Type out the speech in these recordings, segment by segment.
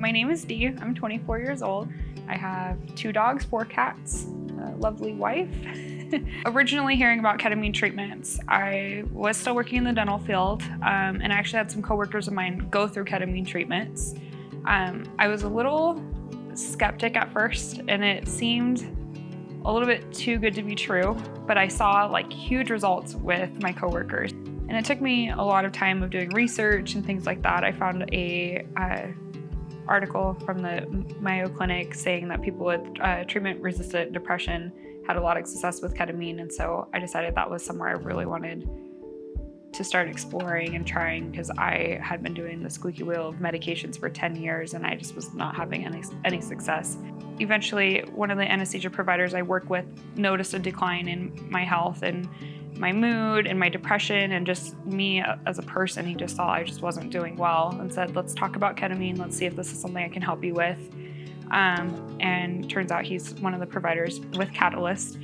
My name is Dee. I'm 24 years old. I have 2 dogs, 4 cats, a lovely wife. Originally hearing about ketamine treatments, I was still working in the dental field, and I actually had some coworkers of mine go through ketamine treatments. I was a little skeptic at first, and it seemed a little bit too good to be true, but I saw like huge results with my coworkers. And it took me a lot of time of doing research and things like that. I found a article from the Mayo Clinic saying that people with treatment-resistant depression had a lot of success with ketamine, and so I decided that was somewhere I really wanted to start exploring and trying, because I had been doing the squeaky wheel of medications for 10 years and I just was not having any success. Eventually, one of the anesthesia providers I work with noticed a decline in my health and my mood and my depression and just me as a person. He just saw I just wasn't doing well and said, let's talk about ketamine. Let's see if this is something I can help you with. And turns out he's one of the providers with Catalyst.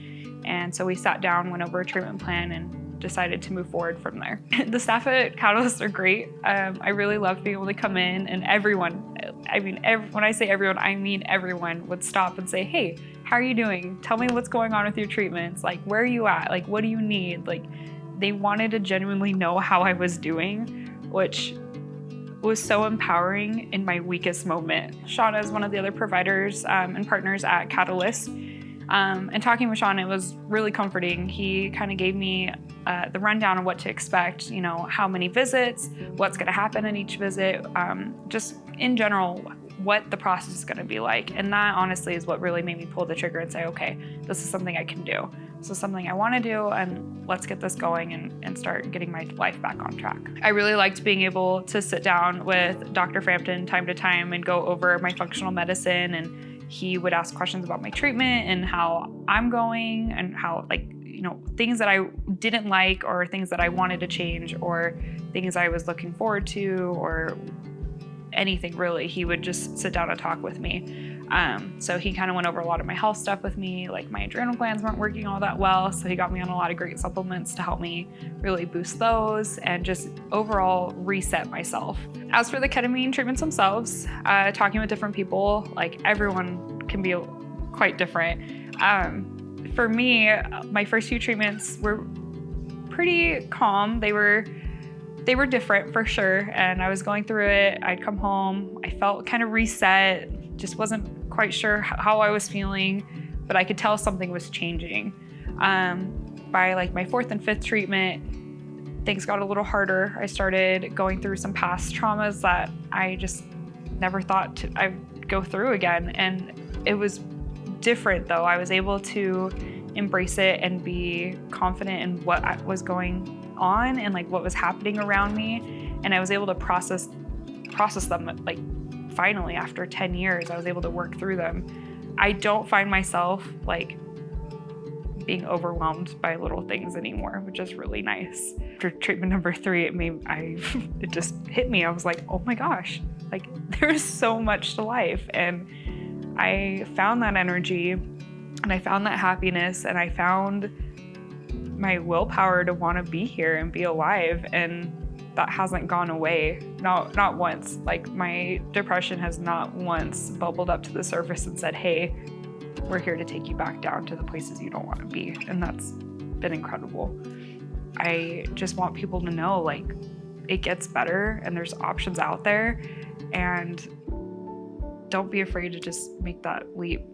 And so we sat down, went over a treatment plan, and decided to move forward from there. The staff at Catalyst are great. I really loved being able to come in, and everyone, when I say everyone, I mean everyone, would stop and say, hey, how are you doing? Tell me what's going on with your treatments. Like, where are you at? Like, what do you need? Like, they wanted to genuinely know how I was doing, which was so empowering in my weakest moment. Shauna is one of the other providers and partners at Catalyst. And talking with Sean, it was really comforting. He kind of gave me the rundown of what to expect, you know, how many visits, what's going to happen in each visit, just in general, what the process is going to be like. And that honestly is what really made me pull the trigger and say, okay, this is something I can do. This is something I want to do, and let's get this going and start getting my life back on track. I really liked being able to sit down with Dr. Frampton time to time and go over my functional medicine, and he would ask questions about my treatment and how I'm going and how, like, you know, things that I didn't like or things that I wanted to change or things I was looking forward to or anything really. He would just sit down and talk with me. So he kind of went over a lot of my health stuff with me, like my adrenal glands weren't working all that well. So he got me on a lot of great supplements to help me really boost those and just overall reset myself. As for the ketamine treatments themselves, talking with different people, like everyone can be quite different. For me, my first few treatments were pretty calm. They were different for sure. And I was going through it. I'd come home. I felt kind of reset, just wasn't quite sure how I was feeling, but I could tell something was changing. By like my 4th and 5th treatment, things got a little harder. I started going through some past traumas that I just never thought I'd go through again. And it was different though. I was able to embrace it and be confident in what was going on and like what was happening around me. And I was able to process them. Like finally, after 10 years, I was able to work through them. I don't find myself like being overwhelmed by little things anymore, which is really nice. After treatment number 3, it just hit me. I was like, oh my gosh, like there's so much to life. And I found that energy and I found that happiness and I found my willpower to want to be here and be alive. And that hasn't gone away, not once. Like my depression has not once bubbled up to the surface and said, hey, we're here to take you back down to the places you don't want to be. And that's been incredible. I just want people to know, like, it gets better and there's options out there, and don't be afraid to just make that leap.